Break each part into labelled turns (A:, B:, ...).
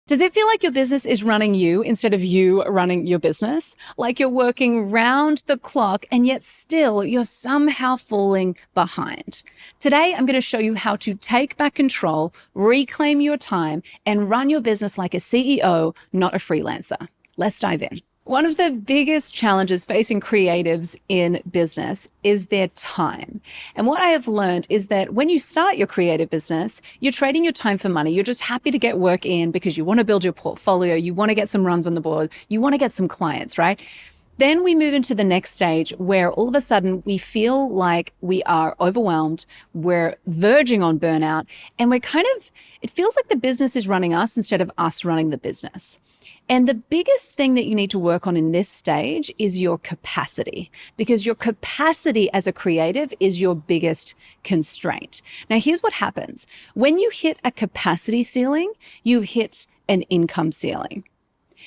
A: Does it feel like your business is running you instead of you running your business? Like you're working round the clock and yet still you're somehow falling behind. Today, I'm going to show you how to take back control, reclaim your time, and run your business like a CEO, not a freelancer. Let's dive in. One of the biggest challenges facing creatives in business is their time. And what I have learned is that when you start your creative business, you're trading your time for money. You're just happy to get work in because you want to build your portfolio. You want to get some runs on the board. You want to get some clients, right? Then we move into the next stage where all of a sudden we feel like we are overwhelmed, we're verging on burnout, and it feels like the business is running us instead of us running the business. And the biggest thing that you need to work on in this stage is your capacity, because your capacity as a creative is your biggest constraint. Now, here's what happens. When you hit a capacity ceiling, you hit an income ceiling.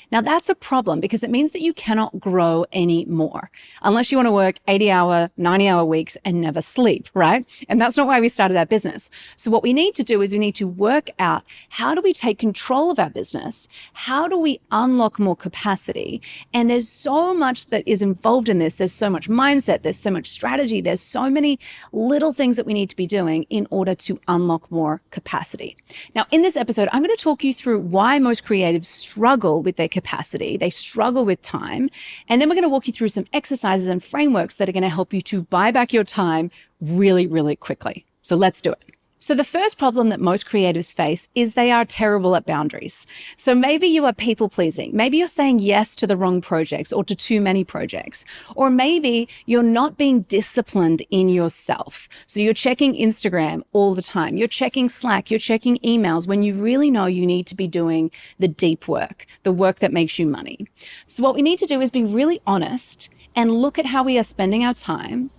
A: Now, that's a problem because it means that you cannot grow anymore unless you want to work 80-hour, 90-hour weeks and never sleep, right? And that's not why we started our business. So what we need to do is we need to work out, how do we take control of our business? How do we unlock more capacity? And there's so much that is involved in this. There's so much mindset. There's so much strategy. There's so many little things that we need to be doing in order to unlock more capacity. Now, in this episode, I'm going to talk you through why most creatives struggle with their capacity. They struggle with time. And then we're going to walk you through some exercises and frameworks that are going to help you to buy back your time really, really quickly. So let's do it. So the first problem that most creatives face is they are terrible at boundaries. So maybe you are people pleasing. Maybe you're saying yes to the wrong projects or to too many projects. Or maybe you're not being disciplined in yourself. So you're checking Instagram all the time. You're checking Slack. You're checking emails when you really know you need to be doing the deep work, the work that makes you money. So what we need to do is be really honest and look at how we are spending our time.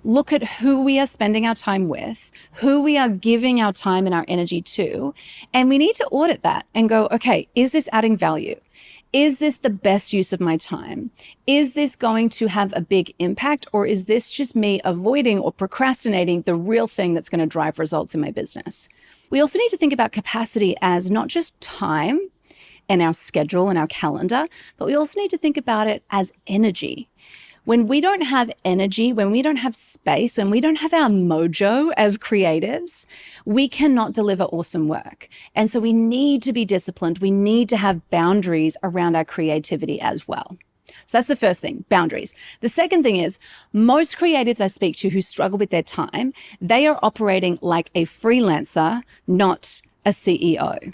A: Look at who we are spending our time with, who we are giving our time and our energy to, and we need to audit that and go, okay, is this adding value? Is this the best use of my time? Is this going to have a big impact, or is this just me avoiding or procrastinating the real thing that's going to drive results in my business? We also need to think about capacity as not just time and our schedule and our calendar, but we also need to think about it as energy. When we don't have energy, when we don't have space, when we don't have our mojo as creatives, we cannot deliver awesome work. And so we need to be disciplined. We need to have boundaries around our creativity as well. So that's the first thing, boundaries. The second thing is, most creatives I speak to who struggle with their time, they are operating like a freelancer, not a CEO.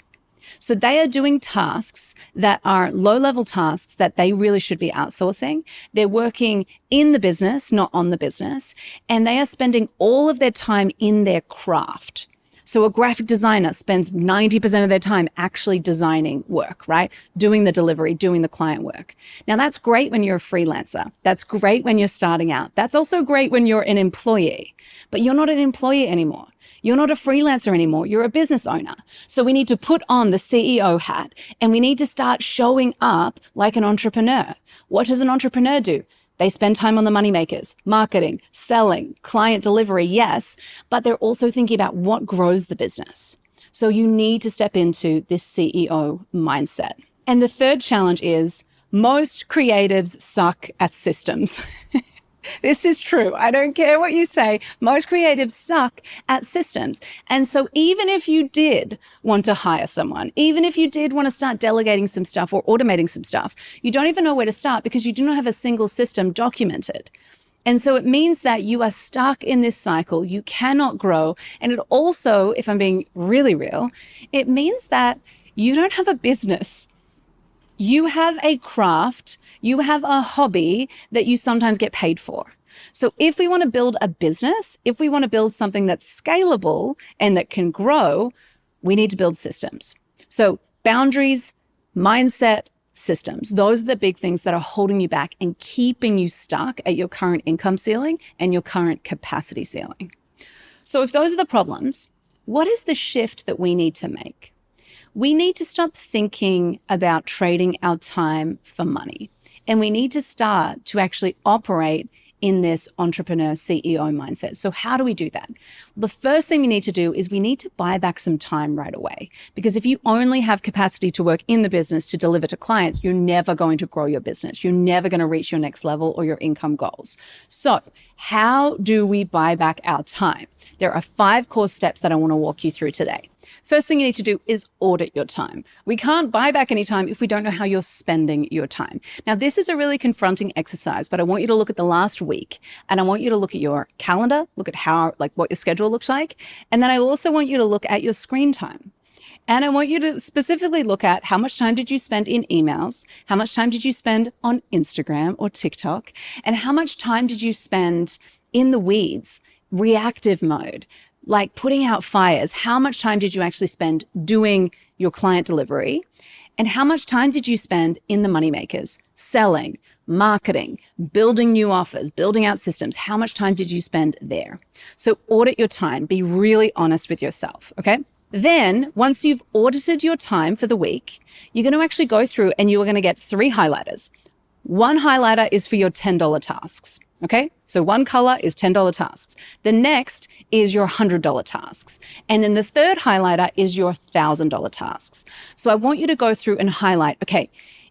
A: So they are doing tasks that are low-level tasks that they really should be outsourcing. They're working in the business, not on the business, and they are spending all of their time in their craft. So a graphic designer spends 90% of their time actually designing work, right? Doing the delivery, doing the client work. Now, that's great when you're a freelancer. That's great when you're starting out. That's also great when you're an employee, but you're not an employee anymore. You're not a freelancer anymore. You're a business owner. So we need to put on the CEO hat and we need to start showing up like an entrepreneur. What does an entrepreneur do? They spend time on the moneymakers, marketing, selling, client delivery, yes, but they're also thinking about what grows the business. So you need to step into this CEO mindset. And the third challenge is most creatives suck at systems. This is true. I don't care what you say. Most creatives suck at systems. And so even if you did want to hire someone, even if you did want to start delegating some stuff or automating some stuff, you don't even know where to start because you do not have a single system documented. And so it means that you are stuck in this cycle. You cannot grow. And it also, if I'm being really real, it means that you don't have a business. You have a craft, you have a hobby that you sometimes get paid for. So if we want to build a business, if we want to build something that's scalable and that can grow, we need to build systems. So boundaries, mindset, systems, those are the big things that are holding you back and keeping you stuck at your current income ceiling and your current capacity ceiling. So if those are the problems, what is the shift that we need to make? We need to stop thinking about trading our time for money. And we need to start to actually operate in this entrepreneur CEO mindset. So how do we do that? The first thing we need to do is we need to buy back some time right away. Because if you only have capacity to work in the business to deliver to clients, you're never going to grow your business. You're never going to reach your next level or your income goals. So how do we buy back our time? There are 5 core steps that I want to walk you through today. First thing you need to do is audit your time. We can't buy back any time if we don't know how you're spending your time. Now, this is a really confronting exercise, but I want you to look at the last week and I want you to look at your calendar, look at what your schedule looks like. And then I also want you to look at your screen time. And I want you to specifically look at how much time did you spend in emails, how much time did you spend on Instagram or TikTok, and how much time did you spend in the weeds, reactive mode, like putting out fires. How much time did you actually spend doing your client delivery? And how much time did you spend in the moneymakers, selling, marketing, building new offers, building out systems? How much time did you spend there? So audit your time. Be really honest with yourself, okay? Then once you've audited your time for the week, you're going to actually go through and you're going to get 3 highlighters. One highlighter is for your $10 tasks. Okay, so one color is $10 tasks. The next is your $100 tasks. And then the third highlighter is your $1,000 tasks. So I want you to go through and highlight, okay,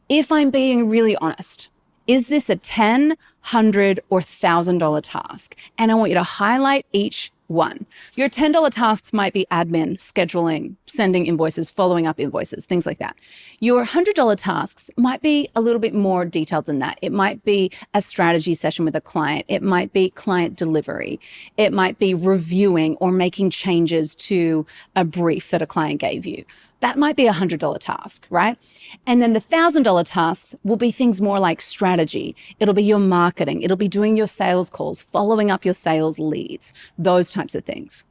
A: if I'm being really honest, is this a $10, $100, or $1,000 task? And I want you to highlight each one. Your $10 tasks might be admin, scheduling, sending invoices, following up invoices, things like that. Your $100 tasks might be a little bit more detailed than that. It might be a strategy session with a client. It might be client delivery. It might be reviewing or making changes to a brief that a client gave you. That might be a $100 task, right? And then the $1,000 tasks will be things more like strategy. It'll be your marketing. It'll be doing your sales calls, following up your sales leads, those types of things.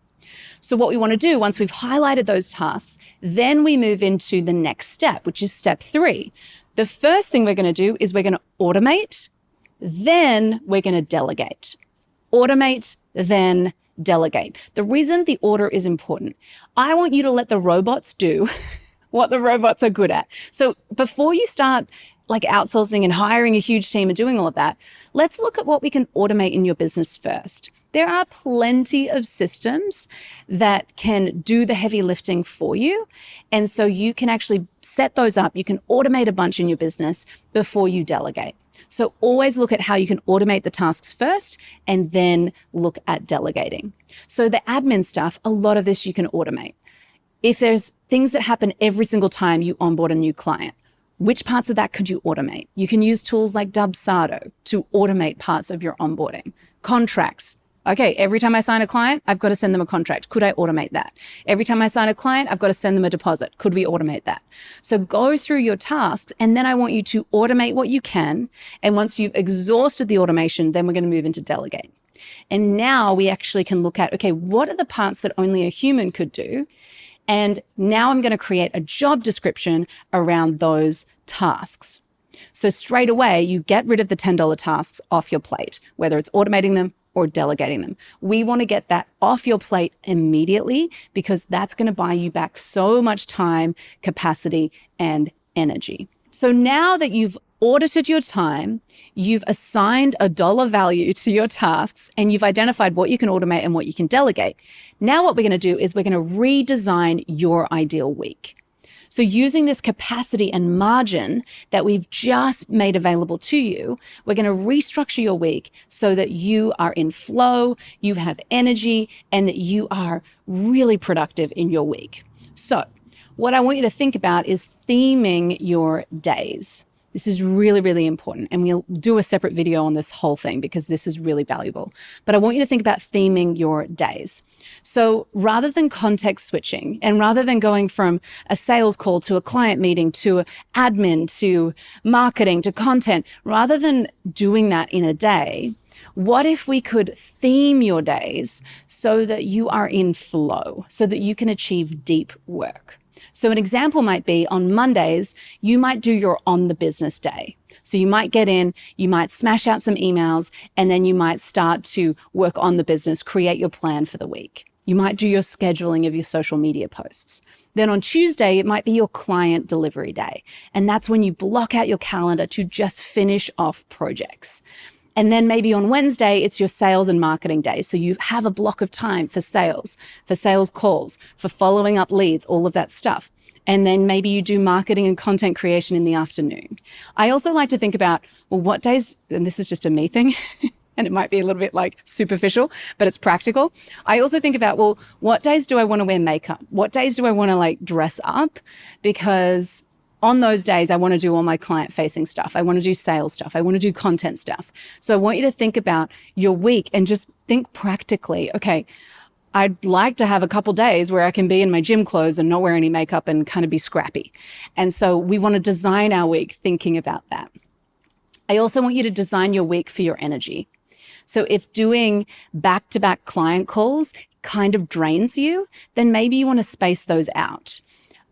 A: So what we want to do once we've highlighted those tasks, then we move into the next step, which is step 3. The first thing we're going to do is we're going to automate, then we're going to delegate. Automate, then delegate. The reason the order is important, I want you to let the robots do what the robots are good at. So before you start like outsourcing and hiring a huge team and doing all of that, let's look at what we can automate in your business first. There are plenty of systems that can do the heavy lifting for you. And so you can actually set those up. You can automate a bunch in your business before you delegate. So always look at how you can automate the tasks first and then look at delegating. So the admin stuff, a lot of this you can automate. If there's things that happen every single time you onboard a new client, which parts of that could you automate? You can use tools like Dubsado to automate parts of your onboarding. Contracts. Okay, every time I sign a client, I've got to send them a contract. Could I automate that? Every time I sign a client, I've got to send them a deposit. Could we automate that? So go through your tasks, and then I want you to automate what you can. And once you've exhausted the automation, then we're going to move into delegate. And now we actually can look at, okay, what are the parts that only a human could do? And now I'm going to create a job description around those tasks. So straight away, you get rid of the $10 tasks off your plate, whether it's automating them or delegating them. We want to get that off your plate immediately because that's going to buy you back so much time, capacity, and energy. So now that you've audited your time, you've assigned a dollar value to your tasks, and you've identified what you can automate and what you can delegate. Now what we're going to do is we're going to redesign your ideal week. So using this capacity and margin that we've just made available to you, we're going to restructure your week so that you are in flow, you have energy, and that you are really productive in your week. So what I want you to think about is theming your days. This is really, really important. And we'll do a separate video on this whole thing because this is really valuable. But I want you to think about theming your days. So rather than context switching and rather than going from a sales call to a client meeting to admin to marketing to content, rather than doing that in a day, what if we could theme your days so that you are in flow, so that you can achieve deep work? So an example might be on Mondays, you might do your on the business day. So you might get in, you might smash out some emails, and then you might start to work on the business, create your plan for the week. You might do your scheduling of your social media posts. Then on Tuesday, it might be your client delivery day. And that's when you block out your calendar to just finish off projects. And then maybe on Wednesday, it's your sales and marketing day. So you have a block of time for sales calls, for following up leads, all of that stuff. And then maybe you do marketing and content creation in the afternoon. I also like to think about, well, what days, and this is just a me thing, and it might be a little bit like superficial, but it's practical. I also think about, well, what days do I want to wear makeup? What days do I want to like dress up? Because on those days, I want to do all my client-facing stuff. I want to do sales stuff. I want to do content stuff. So I want you to think about your week and just think practically, okay, I'd like to have a couple days where I can be in my gym clothes and not wear any makeup and kind of be scrappy. And so we want to design our week thinking about that. I also want you to design your week for your energy. So if doing back-to-back client calls kind of drains you, then maybe you want to space those out.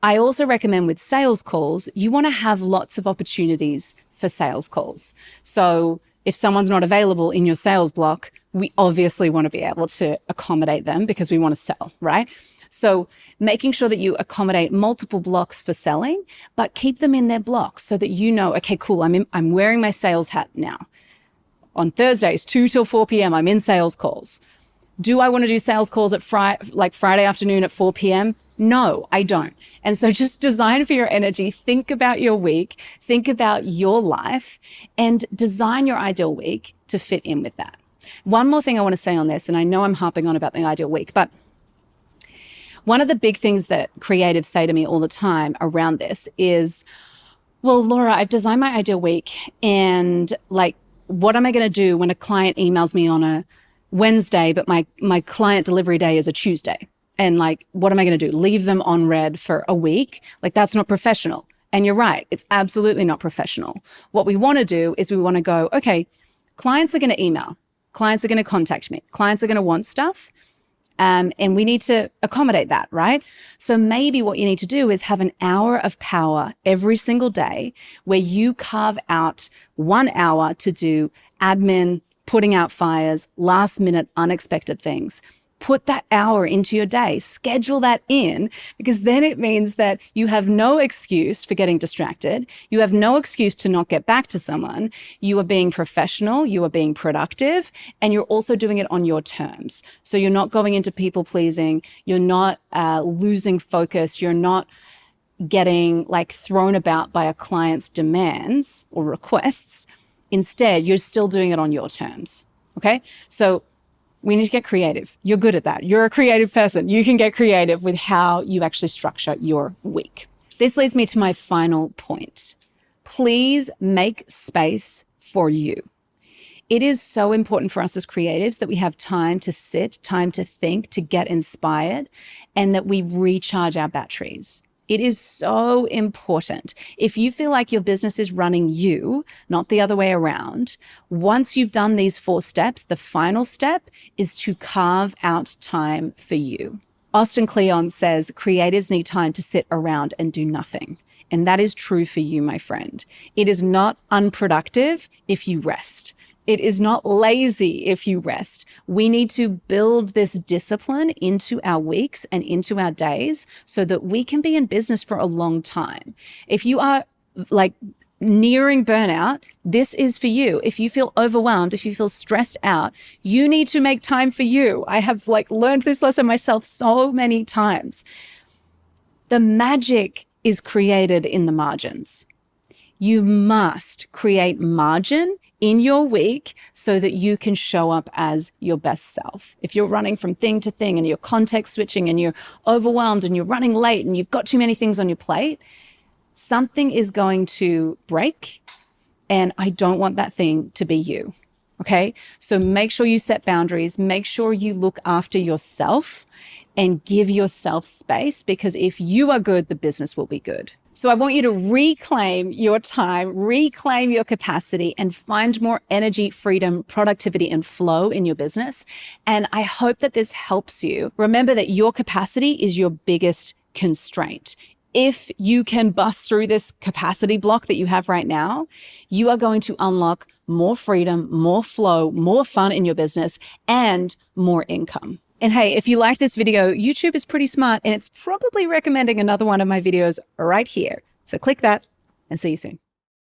A: I also recommend with sales calls, you want to have lots of opportunities for sales calls. So if someone's not available in your sales block, we obviously want to be able to accommodate them because we want to sell, right? So making sure that you accommodate multiple blocks for selling, but keep them in their blocks so that you know, okay, cool, I'm wearing my sales hat now. On Thursdays, 2 till 4 p.m., I'm in sales calls. Do I want to do sales calls at Friday afternoon at 4 p.m.? No, I don't. And so just design for your energy, think about your week, think about your life, and design your ideal week to fit in with that. One more thing I want to say on this, and I know I'm harping on about the ideal week, but one of the big things that creatives say to me all the time around this is, well, Laura, I've designed my ideal week, and like, what am I going to do when a client emails me on a Wednesday, but my client delivery day is a Tuesday? And like, what am I going to do? Leave them on red for a week? Like, that's not professional. And you're right. It's absolutely not professional. What we want to do is we want to go, okay, clients are going to email. Clients are going to contact me. Clients are going to want stuff. And we need to accommodate that, right? So maybe what you need to do is have an hour of power every single day where you carve out 1 hour to do admin, putting out fires, last minute, unexpected things. Put that hour into your day, schedule that in, because then it means that you have no excuse for getting distracted. You have no excuse to not get back to someone. You are being professional, you are being productive, and you're also doing it on your terms. So you're not going into people pleasing, you're not losing focus, you're not getting like thrown about by a client's demands or requests. Instead, you're still doing it on your terms, okay? So we need to get creative. You're good at that. You're a creative person. You can get creative with how you actually structure your week. This leads me to my final point. Please make space for you. It is so important for us as creatives that we have time to sit, time to think, to get inspired, and that we recharge our batteries. It is so important. If you feel like your business is running you, not the other way around, once you've done these 4 steps, the final step is to carve out time for you. Austin Kleon says creatives need time to sit around and do nothing. And that is true for you, my friend. It is not unproductive if you rest. It is not lazy if you rest. We need to build this discipline into our weeks and into our days so that we can be in business for a long time. If you are like nearing burnout, this is for you. If you feel overwhelmed, if you feel stressed out, you need to make time for you. I have like learned this lesson myself so many times. The magic is created in the margins. You must create margin in your week so that you can show up as your best self. If you're running from thing to thing and you're context switching and you're overwhelmed and you're running late and you've got too many things on your plate, something is going to break, and I don't want that thing to be you. Okay? So make sure you set boundaries, make sure you look after yourself and give yourself space, because if you are good, the business will be good. So I want you to reclaim your time, reclaim your capacity, and find more energy, freedom, productivity, and flow in your business. And I hope that this helps you. Remember that your capacity is your biggest constraint. If you can bust through this capacity block that you have right now, you are going to unlock more freedom, more flow, more fun in your business, and more income. And hey, if you liked this video, YouTube is pretty smart and it's probably recommending another one of my videos right here. So click that and see you soon.